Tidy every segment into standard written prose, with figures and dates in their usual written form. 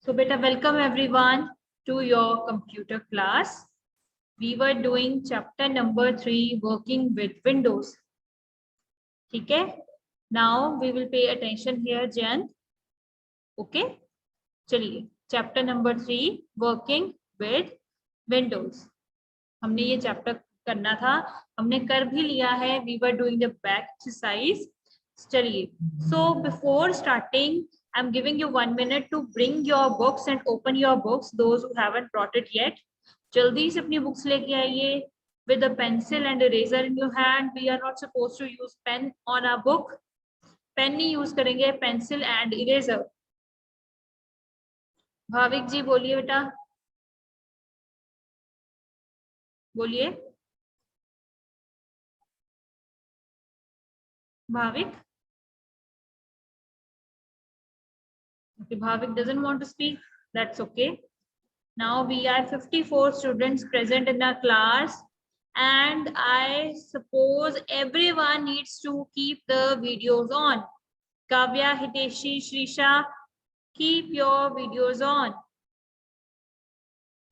So beta, welcome everyone to your computer class. We were doing chapter number 3, working with Windows. Okay. Now we will pay attention here, Jan. Okay. चलिए, chapter number 3, working with Windows. हमने ये chapter करना था, हमने कर भी लिया है. We were doing the back exercise. चलिए. So before starting, I'm giving you 1 minute to bring your books and open your books. Those who haven't brought it yet, जल्दी से अपनी books लेके आइए. With a pencil and eraser in your hand. We are not supposed to use pen on our book. Pen नहीं use करेंगे, pencil and eraser. Bhavik जी बोलिए बेटा, बोलिए Bhavik. Okay, Bhavik doesn't want to speak. That's okay. Now we are 54 students present in our class, and I suppose everyone needs to keep the videos on. Kavya, Hiteshi, Shrisha, keep your videos on.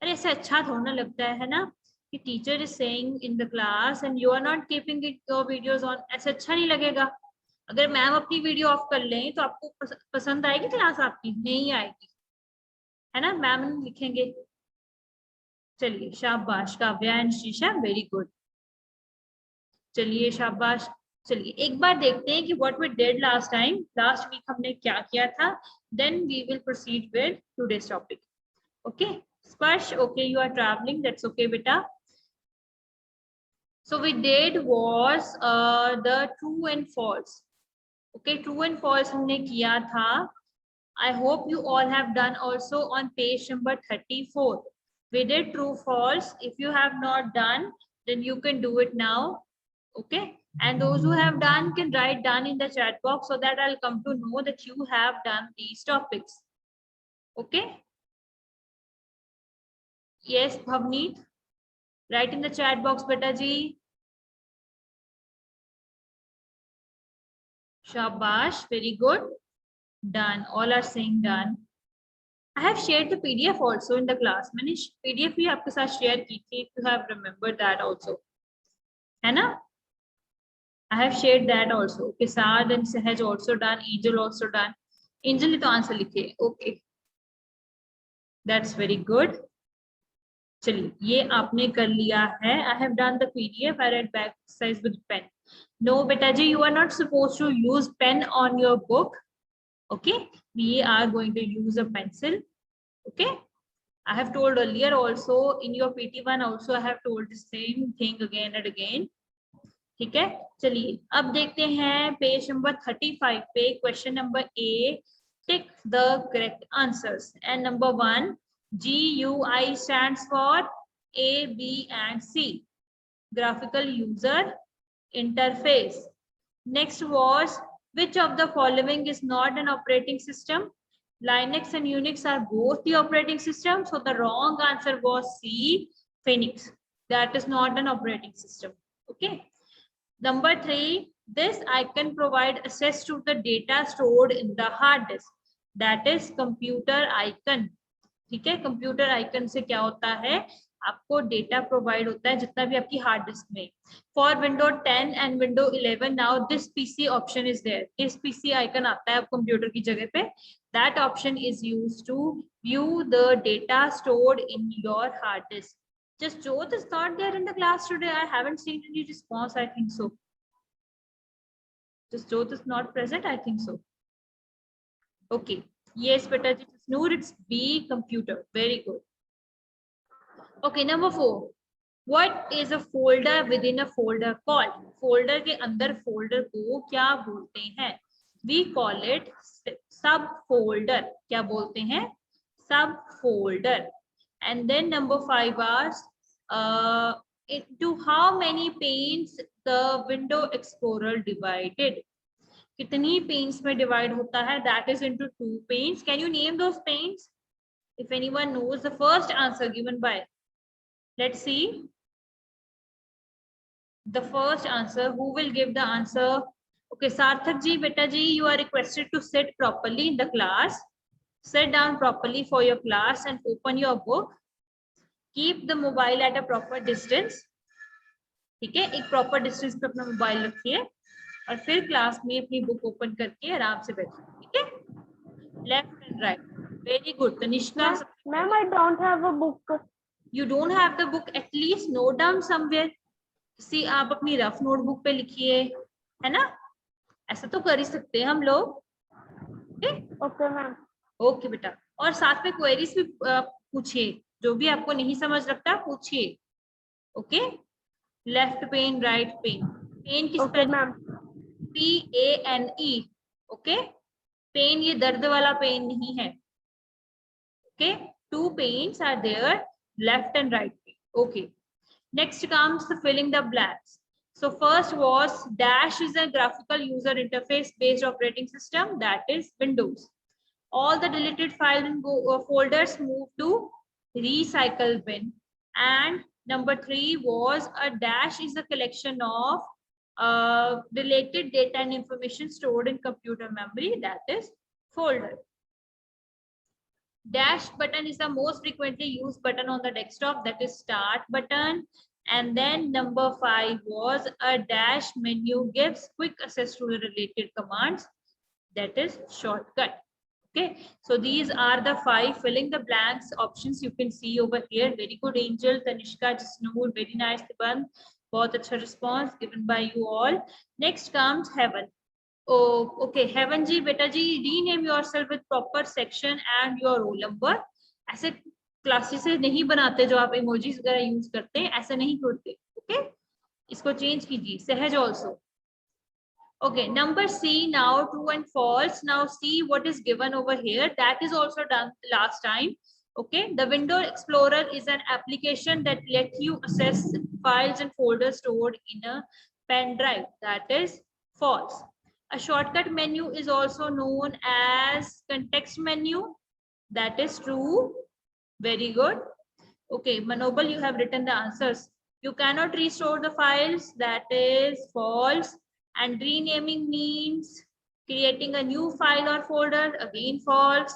अरे ऐसा अच्छा थोड़ा ना लगता है ना कि teacher is saying in the class and you are not keeping it your videos on. ऐसा अच्छा नहीं लगेगा. अगर मैम अपनी वीडियो ऑफ कर लें तो आपको पसंद आएगी क्लास? आपकी नहीं आएगी, है ना. मैम लिखेंगे. चलिए, शाबाश Kavya and Sheesha, very good. चलिए शाबाश. चलिए एक बार देखते हैं कि what we did last time. Last week हमने क्या किया था. Then we will proceed with today's topic. Okay Sparsh, okay you are travelling, that's okay बेटा. So we did was the true and false. Okay, true and false हमने किया था. I hope you all have done also on page number 34. We did true false. If you have not done, then you can do it now. Okay, and those who have done can write down in the chat box so that I'll come to know that you have done these topics. Okay. Yes, Bhavneet, write in the chat box, beta ji. Shabash, very good. Done. All are saying done. I have shared the PDF also in the class. मैंने PDF भी आपके साथ share की थी. If you have remembered that also, है ना? I have shared that also. Kisad and Sahaj also done. Angel also done. Angel ने तो आंसर लिखे. Okay. That's very good. चलिए ये आपने कर लिया है. I have done the PDF. I read back exercise with pen. No, beta ji, you are not supposed to use pen on your book. Okay, we are going to use a pencil. Okay, I have told earlier also in your PT1 also I have told the same thing again and again. ठीक है. चलिए अब देखते हैं page number 35 पे question number A. Tick the correct answers. And number 1, GUI stands for A, B and C. Graphical user interface. Next was, which of the following is not an operating system? Linux and Unix are both the operating system. So the wrong answer was C, Phoenix. That is not an operating system. Okay. Number 3, this icon provide access to the data stored in the hard disk. That is computer icon. ठीक है. Computer icon से क्या होता है, आपको data provide होता है जितना भी आपकी हार्ड डिस्क में. For window 10 and window 11 now this PC option is there. इस पीसी आइकन आता है आप कंप्यूटर की जगह पे. That option is used to view the data stored in your hard disk. Just Jyot is not there in the class today. I haven't seen any response. I think so. Just Jyot is not present. I think so. Okay. Yes, beta ji. Noor, it's B, computer. Very good. Okay, number 4. What is a folder within a folder called? Folder के अंदर folder को क्या बोलते हैं? We call it subfolder. क्या बोलते हैं? Subfolder. And then number 5 asks, into how many panes the window explorer divided? कितनी panes में divide होता है? That is into 2 panes. Can you name those panes? If anyone knows the first answer given by, let's see. The first answer, who will give the answer? Okay, Sarthak ji, beta ji, you are requested to sit properly in the class. Sit down properly for your class and open your book. Keep the mobile at a proper distance. ठीक है, एक proper distance पे अपना mobile रखिए और फिर class में अपनी बुक ओपन करके आराम से बैठिए. ठीक है, left and right. Very good. Tanishka, ma'am I don't have a book. You don't have the book, at least note down somewhere. See आप अपनी रफ नोटबुक पे लिखिए, है ना. ऐसा तो कर ही सकते हैं हम लोग. Okay ma'am. ओके बेटा. और साथ में क्वेरीज भी पूछिए, जो भी आपको नहीं समझ लगता पूछिए. Okay. Left pane, right pane. Pane की okay spelling ma'am. PANE. Okay. Pane ये दर्द वाला पेन नहीं है. Okay. Two pains are there, left and right pain. Okay. Next comes the filling the blanks. So first was Dash is a graphical user interface based operating system, that is Windows. All the deleted files and folders move to recycle bin. And number 3 was a dash is a collection of related data and information stored in computer memory, that is folder. Dash button is the most frequently used button on the desktop, that is start button. And then number 5 was a dash menu gives quick access to the related commands, that is shortcut. Okay, so these are the 5 filling the blanks options you can see over here. Very good, Angel, Tanishka, Jasnoor, very nice, Tiban. बहुत अच्छा response given by you all. Next comes Heaven. Oh, okay, Heaven ji, beta ji, rename yourself with proper section and your roll number. ऐसे classes नहीं बनाते जो आप emojis वगैरह use करते हैं, ऐसे नहीं करते. ओके, इसको चेंज कीजिए. सहज also. Okay, number C now, true and false. Now see what is given over here. That is also done last time. Okay, the Window Explorer is an application that lets you access files and folders stored in a pen drive. That is false. A shortcut menu is also known as context menu. That is true. Very good. Okay, Manobal, you have written the answers. You cannot restore the files. That is false. And renaming means creating a new file or folder, again false.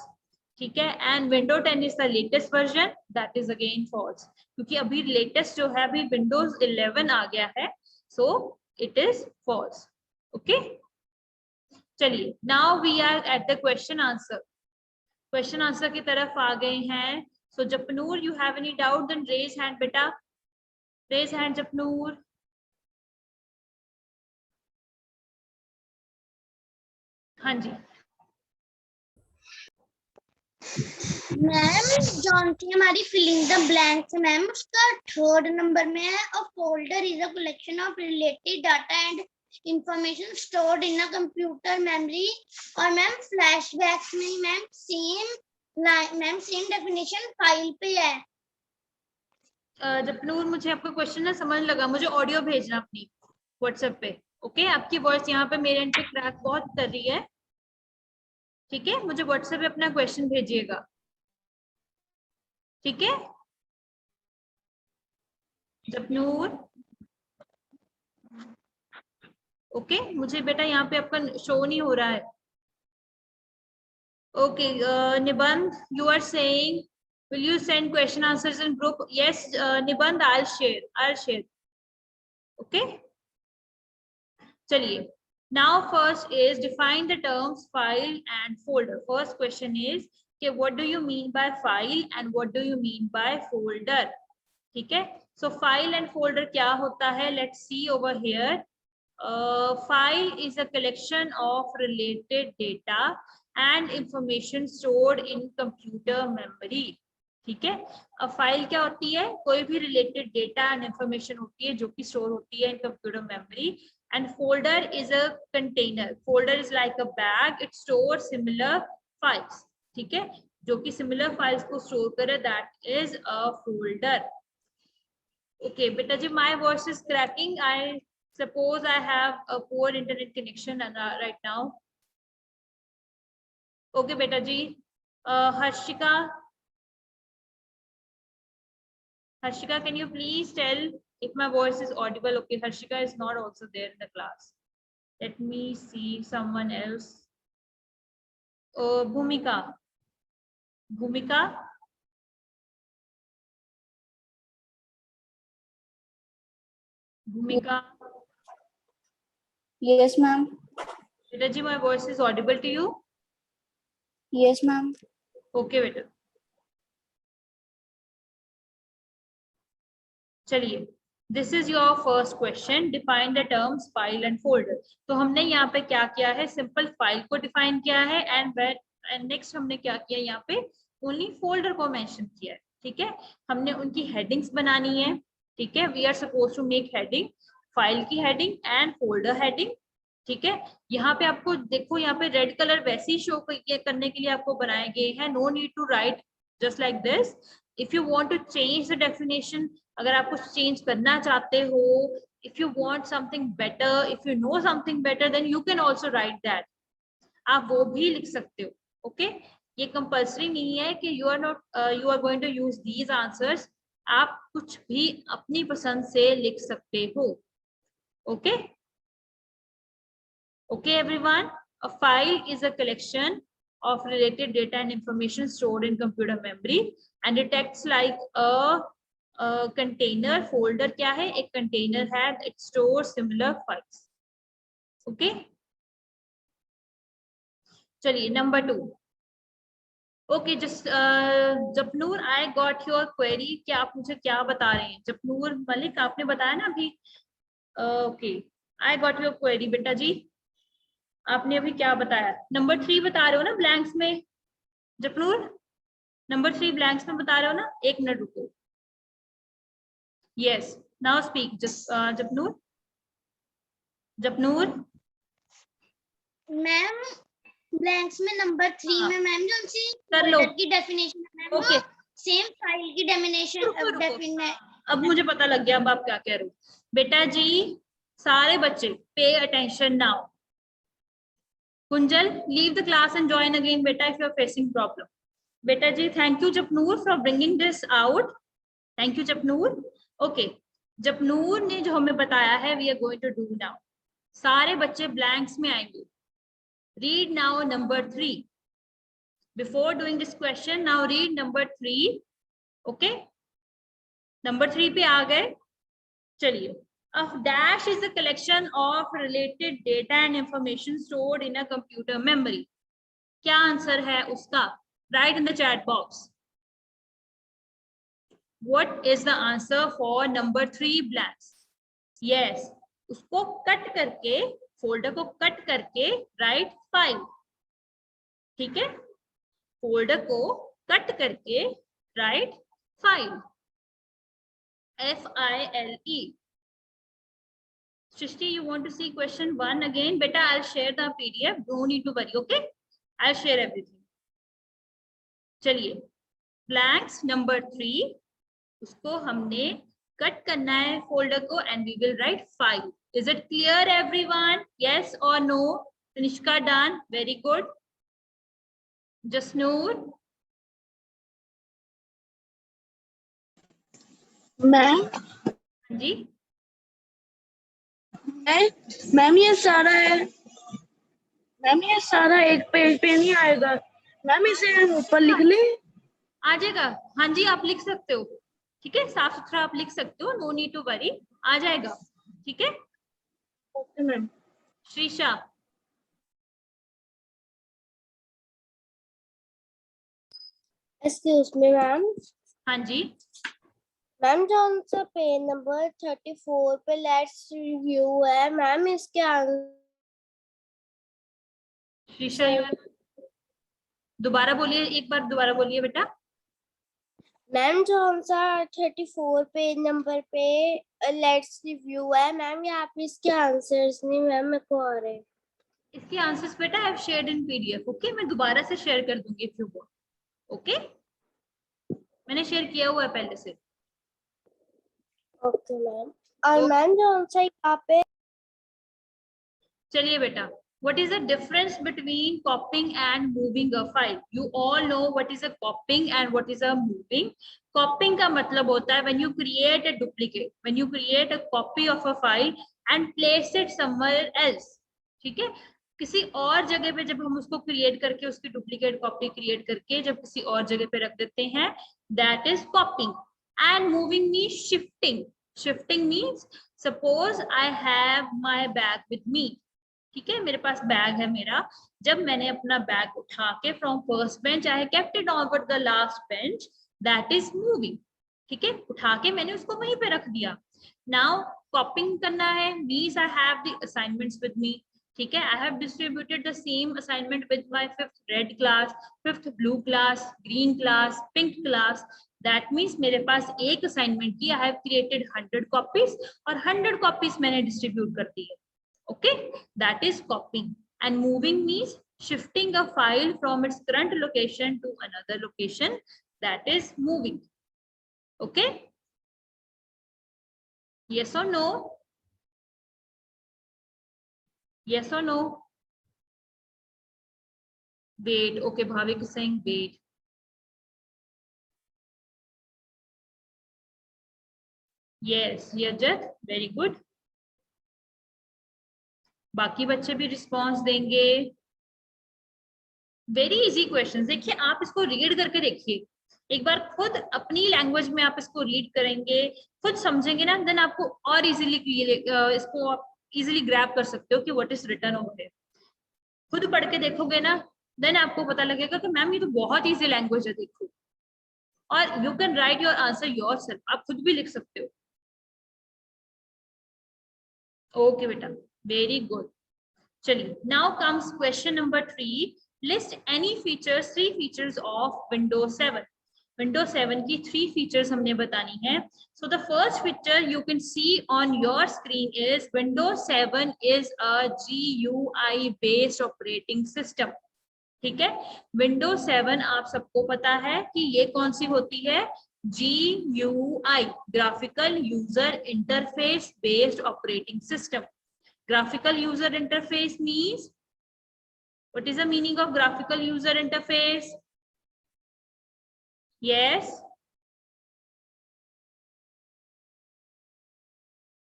ठीक है. And Windows 10 is the latest version, that is again false. क्योंकि अभी latest जो है अभी Windows 11 आ गया है, so it is false. Okay. चलिए, now we are at the question answer. Question answer की तरफ आ गए हैं. So Japnoor, you have any doubt? Then raise hand, beta. Raise hand, Japnoor. हाँ जी. मैम जानती हमारी फिलिंग द ब्लैंक्स मैम उसका थर्ड नंबर में है. A folder is a collection of related data and information stored in a computer memory. और ma'am flashbacks में ma'am same definition file पे है. जपनूर, मुझे आपका क्वेश्चन ना समझ लगा. मुझे ऑडियो भेजना अपनी व्हाट्सएप पे. ओके, आपकी वॉइस यहाँ पे मेरे एंड पे क्रैक बहुत कर रही है. ठीक है, मुझे व्हाट्सएप पे अपना क्वेश्चन भेजिएगा. ठीक है जपनूर. ओके, मुझे बेटा यहाँ पे आपका शो नहीं हो रहा है. ओके, निबंध, you are saying will you send question answers in group? Yes, Niband, I'll share. Okay, चलिए. Now first is define the terms file and folder. First question is कि what do you mean by file and what do you mean by folder? ठीक है. So file and folder क्या होता है? Let's see over here. File is a collection of related data and information stored in computer memory. ठीक है. अब file क्या होती है? कोई भी रिलेटेड डेटा एंड इंफॉर्मेशन होती है जो कि स्टोर होती है in computer memory. And folder is a container. Folder is like a bag, it store similar files. ठीक है, जो कि सिमिलर फाइल्स को स्टोर करे, that is a folder. Okay बेटा जी, my voice is cracking. I suppose I have a poor internet connection right now. Okay beta ji. Harshika, can you please tell if my voice is audible? Okay, Harshika is not also there in the class. Let me see someone else. Bhumika. भूमिका, भूमिका, Yes, ma'am. बेटा जी, my voice is audible to you? Yes, ma'am. Okay बेटा, चलिए, this is your first question, define the terms file and folder. तो हमने यहाँ पे क्या किया है, सिंपल फाइल को डिफाइन किया है, एंड नेक्स्ट हमने क्या किया, यहाँ पे ओनली फोल्डर को मेंशन किया है। ठीक है, हमने उनकी हेडिंग्स बनानी है। ठीक है, we are suppose to make heading, file की हेडिंग एंड फोल्डर हेडिंग। ठीक है, यहाँ पे आपको देखो, यहाँ पे रेड कलर वैसे ही शो करने के लिए आपको बनाए गए हैं। No need to write just like this. If you want to change the definition, अगर आप कुछ चेंज करना चाहते हो, if you want something better, if you know something better, then you can also write that, आप वो भी लिख सकते हो। ओके, ये कंपल्सरी नहीं है कि you are going to use these answers, आप कुछ भी अपनी पसंद से लिख सकते हो। Okay, okay everyone, a file is a collection of related data and information stored in computer memory, and it acts like a container. Folder क्या है, एक container है, it stores similar files. okay, चलिए number 2। Okay, just Japnoor, I got your query. क्या आप मुझे क्या बता रहे हैं? जपनूर मलिक, आपने बताया ना अभी। Okay, I got your query बेटा जी। आपने अभी क्या बताया? नंबर 3 बता रहे हो ना ब्लैंक्स में? जपनूर, नंबर 3 ब्लैंक्स में बता रहे हो ना? एक मिनट रुको। Yes, now speak Japnoor. Japnoor ma'am blanks में नंबर 3 हाँ, में मैम जो सी कर लो। फोल्डर की डेफिनेशन है मैम, ओके, सेम फाइल की डेफिनेशन। अब मुझे पता लग गया अब आप क्या कह रहे हो। बेटा जी, सारे बच्चे pay attention now. Kunjal, leave the class and join again बेटा if you are facing problem. बेटा जी, thank you Japnoor for bringing this out. Thank you Japnoor. Okay, Japnoor ने जो हमें बताया है, we are going to do now. सारे बच्चे ब्लैंक्स में आएंगे। Read now number 3। Before doing this question, now read number 3। Okay, number 3 पे आ गए। चलिए, a dash is a collection of related data and information stored in a computer memory. क्या answer है उसका? Right in the chat box. What is the answer for number 3 blanks? Yes, उसको cut करके, folder को cut करके write file. ठीक है, folder को कट करके write file, FILE. Shrishti, you want to see question 1 again? Beta, I'll share the PDF. No need to worry. Okay, I'll share everything. चलिए, blanks number 3, उसको हमने cut करना है फोल्डर को, and we will write file. Is it clear everyone? Yes or no? Tanishka done. Very good. Jasnoor. Ma'am जी, ma'am ये सारा है मैम, ये सारा एक पेज पे नहीं आएगा मैम, इसे हम ऊपर लिख लें? आ जाएगा। हाँ जी, आप लिख सकते हो। ठीक है, साफ सुथरा आप लिख सकते हो। नो नीड टू वरी, आ जाएगा। ठीक है, okay ma'am. Shrisha. Excuse me ma'am. हाँ जी, मैम जो आंसर पेज नंबर 34 पे लेट्स रिव्यू है मैम, इसके आंसर श्रीशा दोबारा बोलिए, एक बार दोबारा बोलिए बेटा। मैम जो आंसर 34 पेज नंबर पे लेट्स रिव्यू है मैम, यहाँ पे इसके आंसर्स नहीं मैम मेरे को आ रहे। इसके आंसर्स बेटा आई have shared in PDF। Okay, मैं दोबारा से शेयर कर दूंगी इफ यू वांट। ओके, मैंने शेयर किया हुआ है पहले से। Okay ma'am. और मैम जो आंसर यहाँ पे, चलिए बेटा, what is the difference between copying and moving a file? You all know what is a copying and what is a moving. Copying का मतलब होता है when you create a duplicate, when you create a copy of a file and place it somewhere else. ठीक है, किसी और जगह पे जब हम उसको क्रिएट करके उसकी डुप्लीकेट कॉपी क्रिएट करके जब किसी और जगह पे रख देते हैं, that is कॉपिंग. And moving mean shifting. Shifting means suppose I have my bag with me. ठीक है, मेरे पास बैग है मेरा. जब मैंने अपना बैग उठा के from first bench I kept it over the last bench, that is moving. ठीक है, उठा के मैंने उसको वहीं पे रख दिया. नाउ कॉपिंग करना है means I have the assignments with me. ठीक है, I have distributed the same assignment with my fifth red class, fifth blue class, green class, pink class. That means मेरे पास एक असाइनमेंट की आई हैव क्रिएटेड 100 कॉपीज और 100 copies मैंने distribute कर दी है. Okay, that is copying. And moving means shifting a file from its current location to another location, that is moving. Okay, yes or no? Yes or no? Wait, okay, Bhavik is saying wait. Yes, Yajat, very good. बाकी बच्चे भी response देंगे. Very easy question. देखिए, आप इसको read करके देखिए एक बार, खुद अपनी लैंग्वेज में आप इसको रीड करेंगे, खुद समझेंगे ना, देन आपको और इजीली इसको आप इजीली ग्रैब कर सकते हो कि what is written over here. खुद पढ़ के देखोगे ना, देन आपको पता लगेगा कि मैम ये तो बहुत इजी लैंग्वेज है, देखो. और you can write your answer yourself, आप खुद भी लिख सकते हो. ओके बेटा, वेरी गुड. चलिए, now comes question number 3. List any features, 3 features of Windows 7. Windows 7 की 3 फीचर्स हमने बतानी है. So the first feature you can C on your screen is Windows 7 is a GUI based operating system. ठीक है, Windows 7 आप सबको पता है कि ये कौन सी होती है? GUI, graphical user interface based operating system. Graphical user interface means, what is the meaning of graphical user interface? Yes,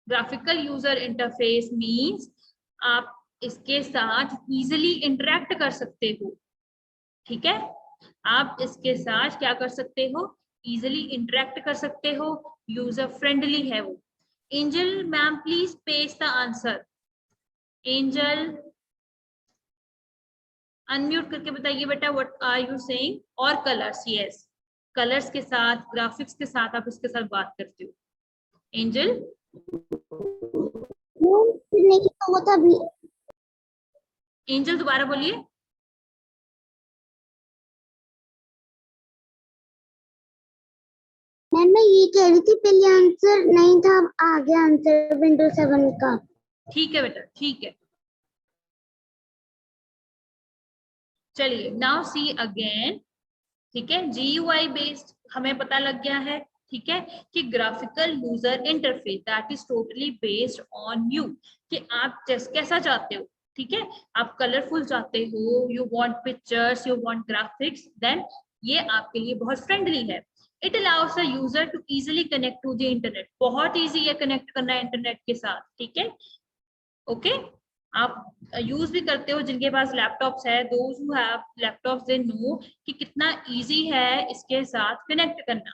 graphical user interface means आप इसके साथ easily interact कर सकते हो. ठीक है, आप इसके साथ क्या कर सकते हो? easily interact कर सकते हो. user friendly है वो. Angel ma'am, please paste the answer. Angel, unmute करके बताइए बेटा, व्हाट आर यू सेइंग? और कलर्स, यस, कलर्स के साथ, ग्राफिक्स के साथ आप इसके साथ बात करते हो. एंजल, नहीं तो वो था भी. एंजल दोबारा बोलिए. मैं ये कह रही थी पहले आंसर नहीं था, आ गया आंसर विंडोज 7 का. ठीक है बेटा, ठीक है. चलिए, नाउ सी अगेन. ठीक है, GUI बेस्ड हमें पता लग गया है. ठीक है, कि graphical user interface that is totally based on you, कि आप कैसा चाहते हो. ठीक है, आप कलरफुल चाहते हो, you want pictures, you want graphics, then ये आपके लिए बहुत फ्रेंडली है. It allows a user to easily connect to the internet. बहुत इजी है कनेक्ट करना इंटरनेट के साथ. ठीक है, ओके. आप यूज भी करते हो, जिनके पास लैपटॉप्स है, those who have laptops they know कि कितना इजी है इसके साथ कनेक्ट करना.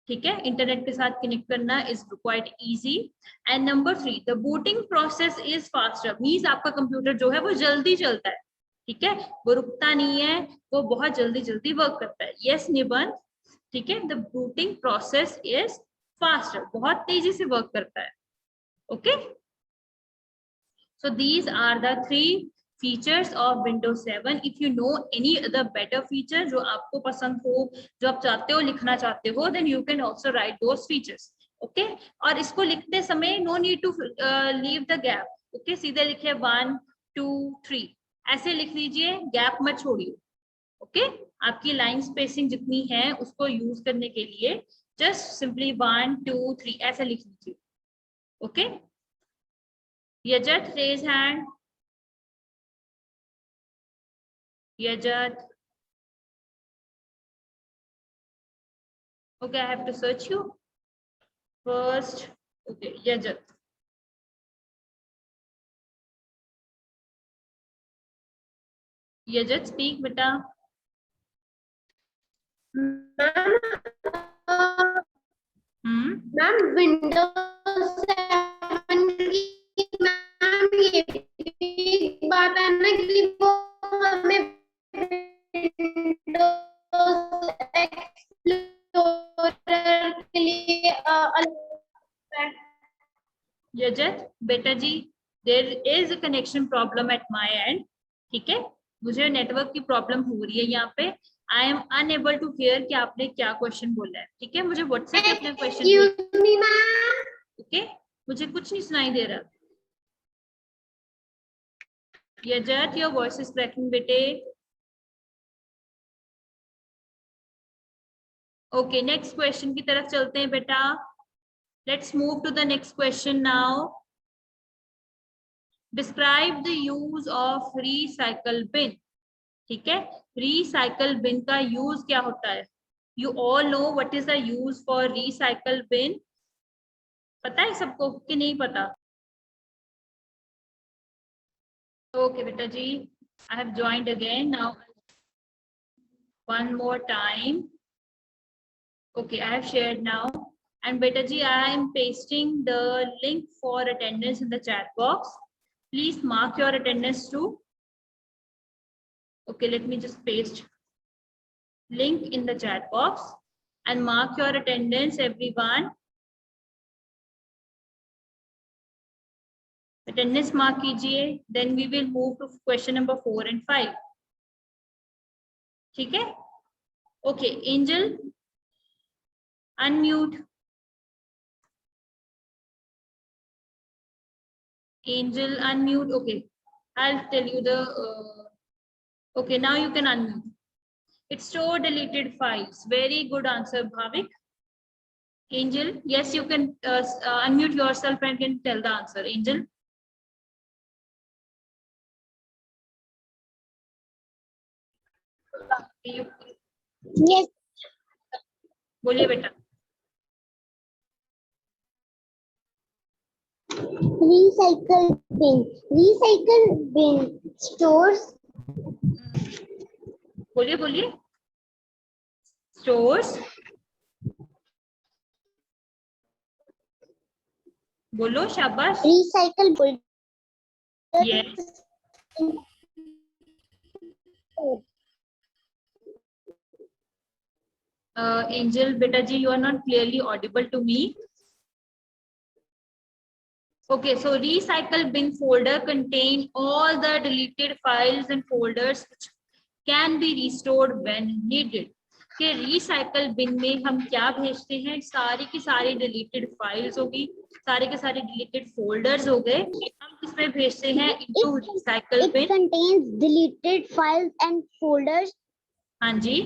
ठीक है, इंटरनेट के साथ कनेक्ट करना is quite easy. And number 3, the booting process is faster. Means आपका कंप्यूटर जो है वो जल्दी चलता है. ठीक है, वो रुकता नहीं है, वो बहुत जल्दी जल्दी वर्क करता है. यस निबंध, ठीक है, the booting process is faster, बहुत तेजी से वर्क करता है. Okay, so these are the 3 features of Windows 7. If you know any other better feature जो आपको पसंद हो, जो आप चाहते हो, लिखना चाहते हो, then you can also write those features. Okay, और इसको लिखते समय no need to leave the gap. Okay, सीधे लिखिए 1 2 3, ऐसे लिख लीजिए, गैप मत छोड़िए. ओके, आपकी लाइन स्पेसिंग जितनी है उसको यूज करने के लिए जस्ट सिंपली 1 2 3 ऐसे लिख लीजिए. Okay, Yajat, raise hand. Yajat. Okay, I have to search you first. Okay, Yajat. Yajat speak बेटा। मैम विंडोज 7 की मैम ये भी बात है ना कि वो हमें विंडोज एक्सप्लोरर के लिए अलग। यजत बेटा जी, there is a connection problem at my end, ठीक है, मुझे नेटवर्क की प्रॉब्लम हो रही है यहाँ पे। I am unable to hear कि आपने क्या क्वेश्चन बोला है, ठीक है, मुझे व्हाट्सएप पे अपना question Excuse me, ma'am. Okay, मुझे कुछ नहीं सुनाई दे रहा। Yajat your voice is cracking बेटे। ओके, नेक्स्ट क्वेश्चन की तरफ चलते हैं बेटा। Let's move to the next question now. Describe the use of recycle bin, ठीक है, रिसाइकल बिन का यूज क्या होता है? You all know what is the use for recycle bin? पता है सबको कि नहीं पता? ओके बेटा जी, I have joined again now one more time. Okay, I have shared now. And beta ji, I am pasting the link for attendance in the chat box. Please mark your attendance too. Okay, let me just paste link in the chat box and mark your attendance, everyone. Attendance mark kijiye. Then we will move to question number 4 and 5. ठीक है? Okay, Angel, unmute. Angel, unmute. Okay, I'll tell you the. Okay, now you can unmute. It store deleted files. Very good answer, Bhavik. Angel, yes, you can unmute yourself and can tell the answer. Angel. Yes. बोलिए बेटा। Recycle bin. Recycle bin stores. बोलिए बोलिए। Stores. बोलो शाबाश। Recycle bin. Yes. Angel, beta ji, you are not clearly audible to me. Okay, so recycle bin folder contain all the deleted files and folders which can be restored when needed. कि recycle bin में हम क्या भेजते हैं? सारी की सारी deleted files होगी, सारे के सारे deleted folders हो गए, हम किसमें भेजते हैं? Into recycle bin. It contains deleted files and folders. हाँ जी,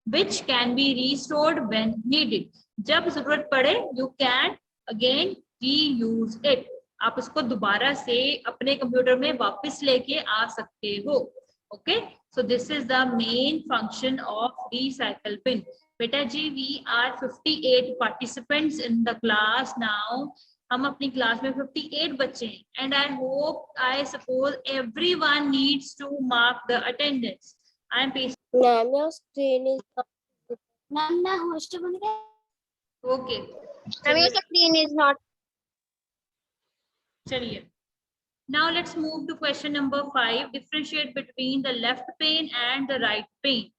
which can be restored when needed. जब जरूरत पड़े you can again reuse it. आप उसको दोबारा से अपने कंप्यूटर में वापस लेके आ सकते हो. Okay, so this is the main function of recycle bin. बेटा जी, we are 58 participants in the class now. हम अपनी क्लास में 58 बच्चे हैं and I hope, I suppose everyone needs to mark the attendance. I am pasting. Ma'am your screen is ma'am मैं host बन गया। Okay. Ma'am your screen is not. चलिए. Now let's move to question number 5. Differentiate between the left pane and the right pane.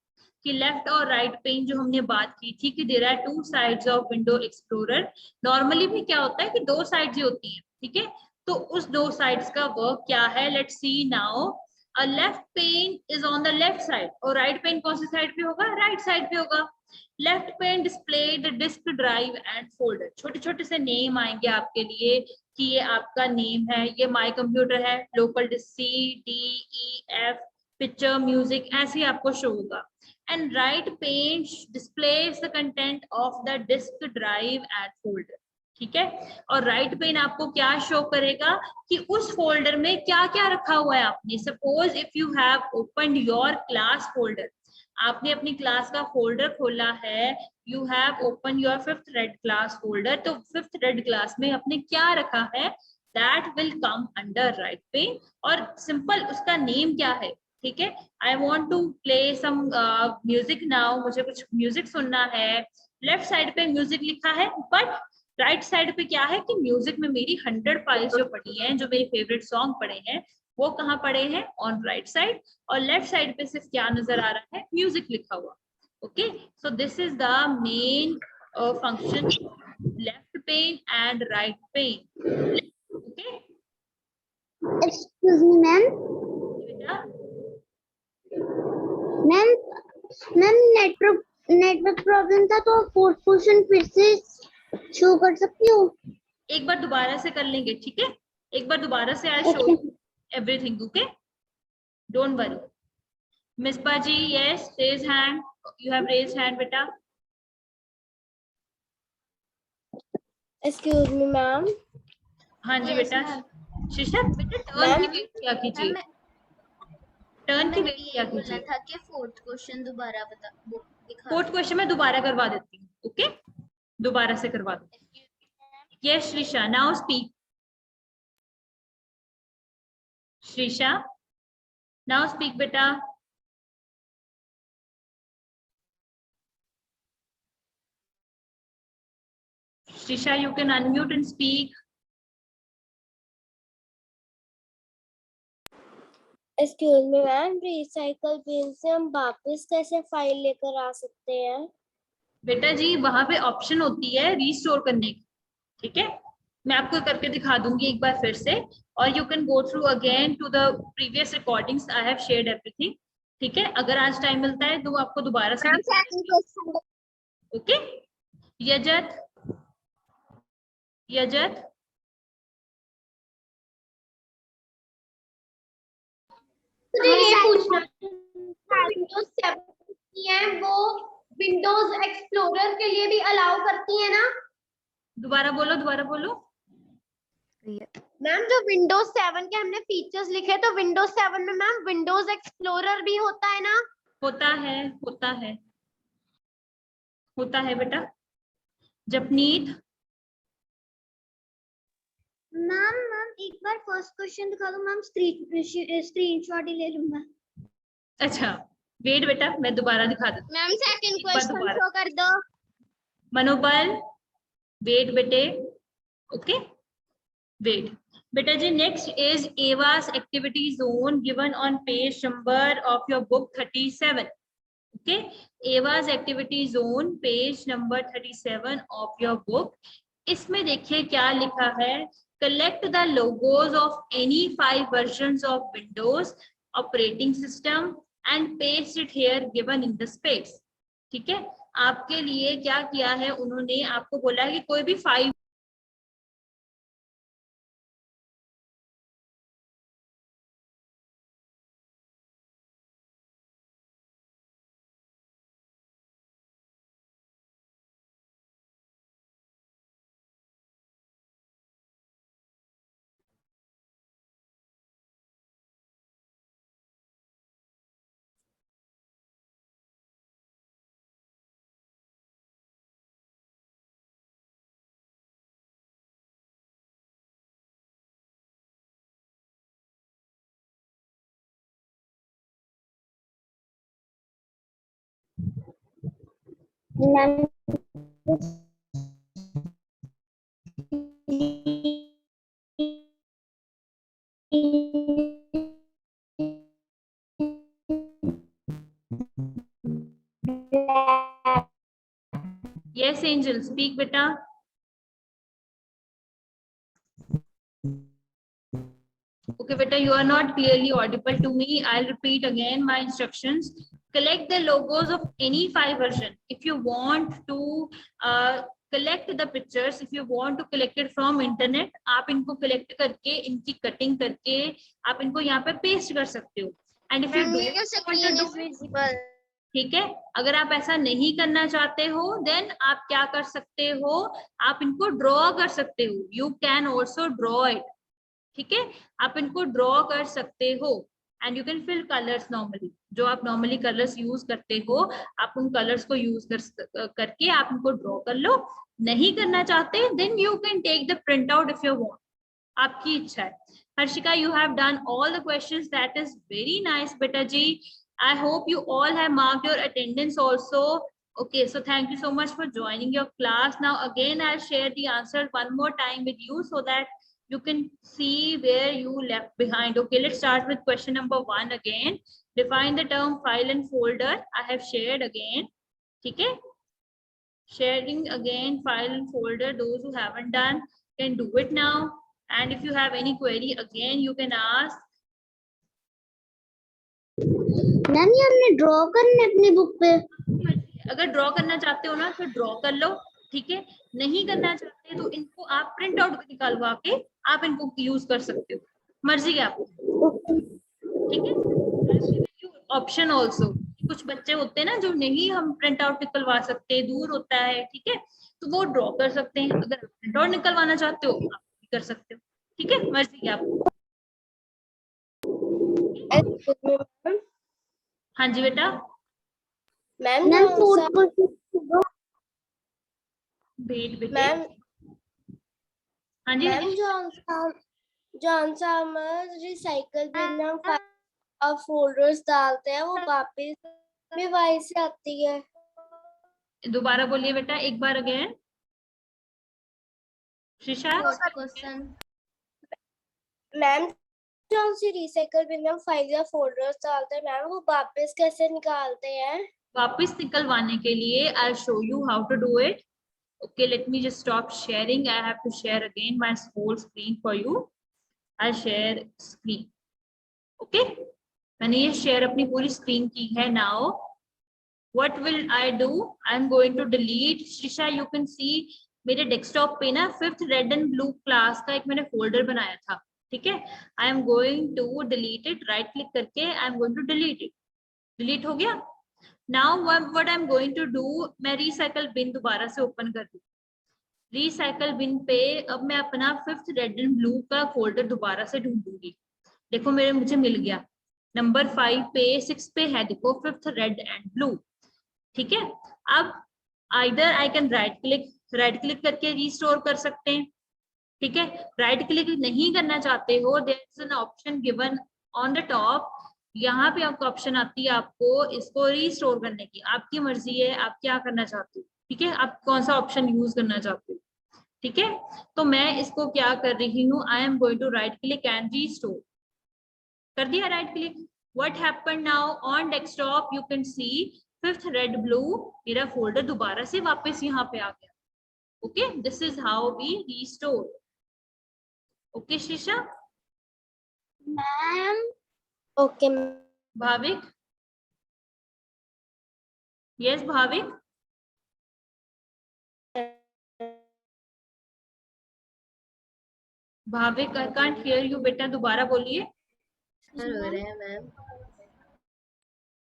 कि left और right pane जो हमने बात की थी कि there are two sides of window explorer. Normally भी क्या होता है कि दो साइड्स ही होती हैं, ठीक है, तो उस दो साइड्स का वर्क क्या है? Let's see now. A left pen is on the left side और राइट पेन कौन सी साइड पे होगा? राइट साइड पे होगा. Left pen display the disk drive and folder. छोटे छोटे से नेम आएंगे आपके लिए कि ये आपका नेम है, ये माय कंप्यूटर है, local disk CDEF, picture, music, ऐसे ही आपको शो होगा. And right pane displays the content of the disk drive and folder. ठीक है, और राइट पेन आपको क्या शो करेगा कि उस फोल्डर में क्या क्या रखा हुआ है आपने. Suppose if you have opened your class folder, आपने अपनी क्लास का फोल्डर खोला है, you have open your 5th red class folder, तो 5th रेड क्लास में आपने क्या रखा है? that will come under right pane. और simple उसका name क्या है, ठीक है. I want to play some music now, मुझे कुछ music सुनना है. लेफ्ट साइड पे म्यूजिक लिखा है, बट राइट साइड पे क्या है कि म्यूजिक में मेरी 100 फाइल्स जो पड़ी हैं, जो मेरे फेवरेट सॉन्ग पड़े हैं, वो कहाँ पड़े हैं, ऑन राइट साइड. और लेफ्ट साइड पे सिर्फ क्या नजर आ रहा है, म्यूजिक लिखा हुआ. Okay, so this is the main function, left pane and right pane. Okay excuse me ma'am. बेटा, मैम नेटवर्क प्रॉब्लम था, तो फोर्थ क्वेश्चन फिर से शो कर सकती हो? एक बार दोबारा से कर लेंगे, ठीक है. एक बार दोबारा से I show everything. Okay, don't worry. Miss Baji, yes, raise hand. You have raised hand, beta. Excuse me, ma'am. हाँ जी बेटा. शीशा बेटा, टर्न Ma'am? की वेट किया कीजिए, टर्न की वेट किया बोलना कीजिए. था कि फोर्थ क्वेश्चन दोबारा बता दिखा. फोर्थ क्वेश्चन मैं दोबारा करवा देती हूँ. ओके, दोबारा से करवा दो. Yes Shrisha, now speak. Shrisha, now speak बेटा. Shrisha, you can unmute and speak. Excuse me, ma'am. Recycle bin से हम वापस कैसे फाइल लेकर आ सकते हैं? बेटा जी, वहां पे ऑप्शन होती है रीस्टोर करने की, ठीक है. मैं आपको करके दिखा दूंगी एक बार फिर से, और you can go through again to the previous recordings. I have shared everything, ठीक है. अगर आज टाइम मिलता है तो आपको दोबारा से. ओके, यजत, यजत, ये पूछना विंडोज 7 है, वो विंडोज एक्सप्लोरर के लिए भी अलाउ करती है ना? दोबारा बोलो, दोबारा बोलो. मैम जो विंडोज 7 के हमने फीचर्स लिखे, तो विंडोज 7 में मैम विंडोज एक्सप्लोरर भी होता है ना? होता है, होता है, होता है बेटा. जपनीत, मैम एक बार फर्स्ट क्वेश्चन दिखा दो मैम, स्क्रीनशॉट ही ले लूंगा. अच्छा वेट बेटा, मैं दोबारा दिखा देती हूँ. मैम सेकंड एक बार क्वेश्चन दोबारा. शो कर दो. मनोबल, वेट बेटे. ओके, वेट बेटा जी. नेक्स्ट इज एवास activity zone given on page number of your book 37. Okay, एवास activity zone page number 37 of your book. इसमें देखिए क्या लिखा है. Collect the logos of any 5 versions of Windows operating system and paste it here given in the space. ठीक है, आपके लिए क्या किया है उन्होंने, आपको बोला है कि कोई भी 5 ma'am yes angel speak beta. Okay beta, you are not clearly audible to me. I'll repeat again my instructions. Collect the logos of any 5 version. If you want to collect the pictures, if you want to collect it from internet, आप इनको collect करके, इनकी cutting करके आप इनको यहाँ पे paste कर सकते हो. And if you don't want to do, ठीक है, अगर आप ऐसा नहीं करना चाहते हो, देन आप क्या कर सकते हो, आप इनको ड्रॉ कर सकते हो. You can also draw it. ठीक है, आप इनको ड्रॉ कर सकते हो. And you can fill colours normally, जो आप नॉर्मली कलर्स यूज करते हो, आप उन कलर्स को यूज करके आप इनको ड्रॉ कर लो. नहीं करना चाहते, then you can take the print out if you want. आपकी इच्छा है। Harshika, you have done all the questions. That is very nice, beta ji. I hope you all have marked your attendance also. Okay, so thank you so much for joining your class. Now again, I'll share the answer one more time with you so that you can see where you left behind. Okay, let's start with question number 1 again. Define the term file and folder. I have shared again. Okay, sharing again file and folder. Those who haven't done can do it now. And if you have any query again, you can ask. Ma'am ये हमने draw करने अपनी book पे। अगर draw करना चाहते हो ना तो ड्रॉ कर लो, ठीक है। नहीं करना चाहते तो इनको आप प्रिंट आउट निकालवा के आप इनको यूज कर सकते हो, मर्जी है आपको, ठीक है। ऑप्शन ऑल्सो, कुछ बच्चे होते हैं ना जो नहीं हम प्रिंट आउट निकलवा सकते, दूर होता है, ठीक है, तो वो ड्रॉ कर सकते हैं। अगर आप प्रिंट आउट निकलवाना चाहते हो आप भी कर सकते हो, ठीक है, मर्जी है आपको। हाँ जी बेटा। Ma'am ma'am fourth question. Wait बेटे। मैम हाँ जी मैम जॉन सा हम रिसाइकल बिन में फाइल फोल्डर्स डालते हैं वो वापस भी वहीं से आती है। दोबारा बोलिए बेटा एक बार अगेन। शीशा। Fourth question. मैम जो सी रिसाइकल बिन में फाइल या फोल्डर्स डालते हैं मैम वो वापस कैसे निकालते हैं? वापस निकलवाने के लिए I'll show you how to do it. Okay, let me just stop sharing. I have to share again my whole screen for you. I'll share screen. Okay, मैंने ये share अपनी पूरी screen की है now. What will I do? I'm going to delete. Shisha, you can see मेरे desktop पे ना 5th red and blue class का एक मैंने folder बनाया था, ठीक है। I am going to delete it. Right click करके I am going to delete it. Delete हो गया। Now what I'm going to do, मैं recycle bin दोबारा से open कर दूँ। रिसाइकल बिन पे अब मैं अपना 5th रेड एंड ब्लू का फोल्डर दोबारा से ढूंढूंगी। देखो मुझे मिल गया, नंबर 5 पे 6 पे है, देखो 5th रेड एंड ब्लू, ठीक है। अब either I can write click करके रिस्टोर कर सकते हैं, ठीक है। राइट क्लिक नहीं करना चाहते हो, there is an option given on the top, यहाँ पे आपको ऑप्शन आती है आपको इसको रिस्टोर करने की, आपकी मर्जी है आप क्या करना चाहते हो, ठीक है, आप कौन सा ऑप्शन यूज करना चाहते हो, ठीक है। तो मैं इसको क्या कर रही हूँ, I am going to right click and restore. कर दिया right click. What happened now on desktop, you can see 5th red blue, मेरा फोल्डर दोबारा से वापस यहाँ पे आ गया। Okay, this is how we restore. Okay Sheesha. Ma'am okay Bhavik. Yes Bhavik. Bhavik I can't hear you बेटा, दोबारा बोलिए। हो रहे हैं मैम।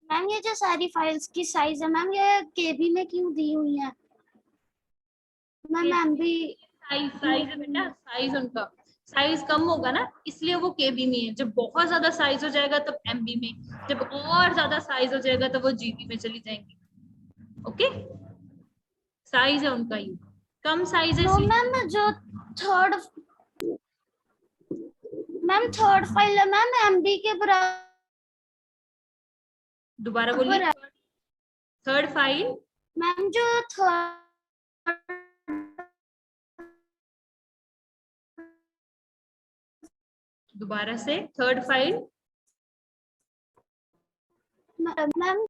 मैम ये जो सारी फाइल्स की साइज है मैम ये केबी में क्यों दी हुई है? मैम भी साइज है बेटा, साइज उनका साइज कम होगा ना इसलिए वो केबी में है। जब बहुत ज्यादा साइज हो जाएगा तब एमबी में, जब और ज्यादा साइज हो जाएगा तब वो जीबी में चली जाएंगी। ओके, साइज है उनका ये, कम साइज है इसलिए। मैम जो थर्ड फाइल है मैम एमबी के बराबर। दोबारा बोलिए। थर्ड फाइल मैम जो दोबारा से थर्ड फाइल मैम